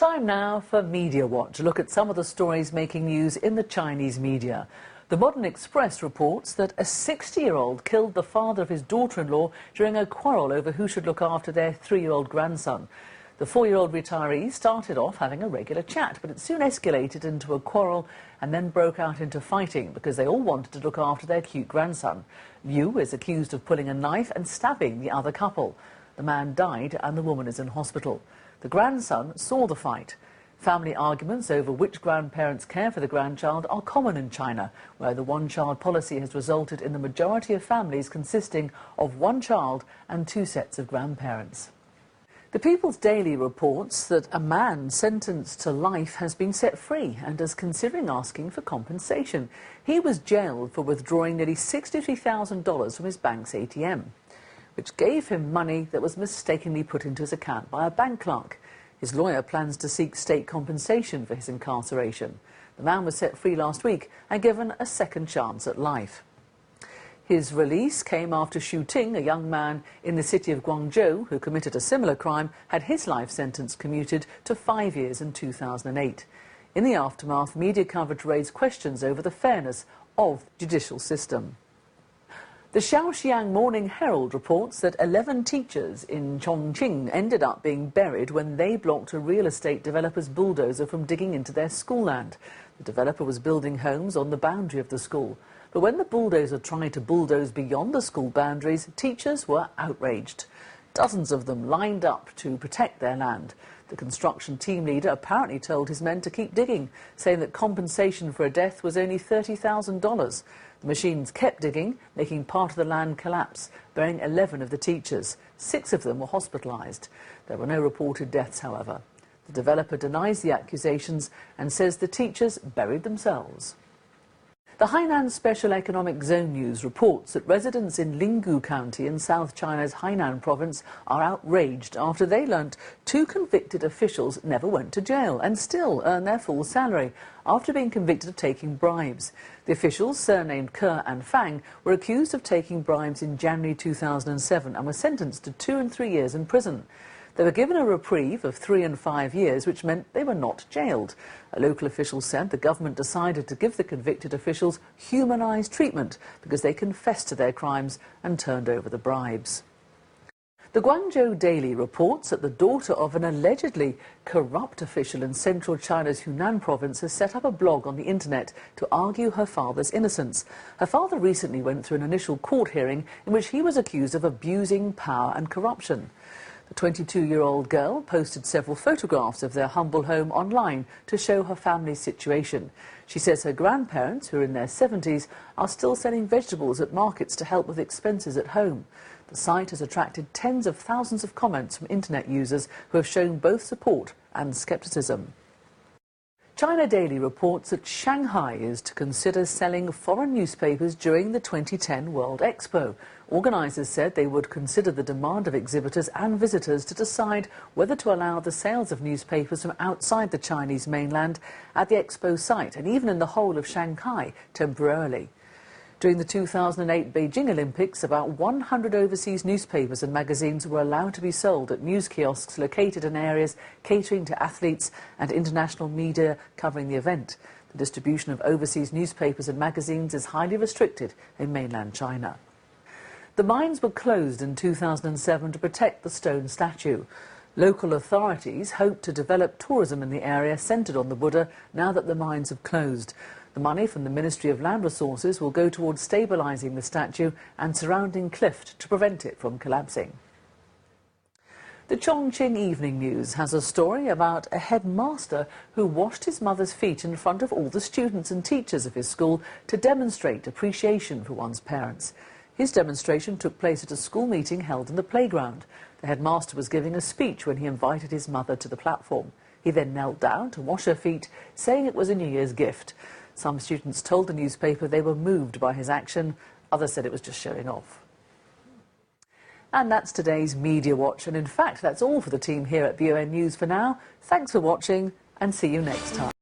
Time now for Media Watch, a look at some of the stories making news in the Chinese media. The Modern Express reports that a 60-year-old killed the father of his daughter-in-law during a quarrel over who should look after their 3-year-old grandson. The 4-year-old retiree started off having a regular chat, but it soon escalated into a quarrel and then broke out into fighting because they all wanted to look after their cute grandson. Liu is accused of pulling a knife and stabbing the other couple. The man died and the woman is in hospital. The grandson saw the fight. Family arguments over which grandparents care for the grandchild are common in China, where the one-child policy has resulted in the majority of families consisting of one child and 2 sets of grandparents. The People's Daily reports that a man sentenced to life has been set free and is considering asking for compensation. He was jailed for withdrawing nearly $63,000 from his bank's ATM, which gave him money that was mistakenly put into his account by a bank clerk. His lawyer plans to seek state compensation for his incarceration. The man was set free last week and given a second chance at life. His release came after Xu Ting, a young man in the city of Guangzhou who committed a similar crime, had his life sentence commuted to 5 years in 2008. In the aftermath, media coverage raised questions over the fairness of the judicial system. The Shaoxiang Morning Herald reports that 11 teachers in Chongqing ended up being buried when they blocked a real estate developer's bulldozer from digging into their school land. The developer was building homes on the boundary of the school. But when the bulldozer tried to bulldoze beyond the school boundaries, teachers were outraged. Dozens of them lined up to protect their land. The construction team leader apparently told his men to keep digging, saying that compensation for a death was only $30,000. The machines kept digging, making part of the land collapse, burying 11 of the teachers. 6 of them were hospitalized. There were no reported deaths, however. The developer denies the accusations and says the teachers buried themselves. The Hainan Special Economic Zone News reports that residents in Linggu County in South China's Hainan province are outraged after they learnt 2 convicted officials never went to jail and still earn their full salary after being convicted of taking bribes. The officials, surnamed Ke and Fang, were accused of taking bribes in January 2007 and were sentenced to 2 and 3 years in prison. They were given a reprieve of 3 and 5 years, which meant they were not jailed. A local official said the government decided to give the convicted officials humanised treatment because they confessed to their crimes and turned over the bribes. The Guangzhou Daily reports that the daughter of an allegedly corrupt official in central China's Hunan province has set up a blog on the internet to argue her father's innocence. Her father recently went through an initial court hearing in which he was accused of abusing power and corruption. The 22-year-old girl posted several photographs of their humble home online to show her family's situation. She says her grandparents, who are in their 70s, are still selling vegetables at markets to help with expenses at home. The site has attracted tens of thousands of comments from internet users who have shown both support and scepticism. China Daily reports that Shanghai is to consider selling foreign newspapers during the 2010 World Expo. Organisers said they would consider the demand of exhibitors and visitors to decide whether to allow the sales of newspapers from outside the Chinese mainland at the Expo site and even in the whole of Shanghai temporarily. During the 2008 Beijing Olympics, about 100 overseas newspapers and magazines were allowed to be sold at news kiosks located in areas catering to athletes and international media covering the event. The distribution of overseas newspapers and magazines is highly restricted in mainland China. The mines were closed in 2007 to protect the stone statue. Local authorities hope to develop tourism in the area centred on the Buddha now that the mines have closed. The money from the Ministry of Land Resources will go towards stabilising the statue and surrounding cliff to prevent it from collapsing. The Chongqing Evening News has a story about a headmaster who washed his mother's feet in front of all the students and teachers of his school to demonstrate appreciation for one's parents. His demonstration took place at a school meeting held in the playground. The headmaster was giving a speech when he invited his mother to the platform. He then knelt down to wash her feet, saying it was a New Year's gift. Some students told the newspaper they were moved by his action. Others said it was just showing off. And that's today's Media Watch. And in fact, that's all for the team here at BON News for now. Thanks for watching and see you next time.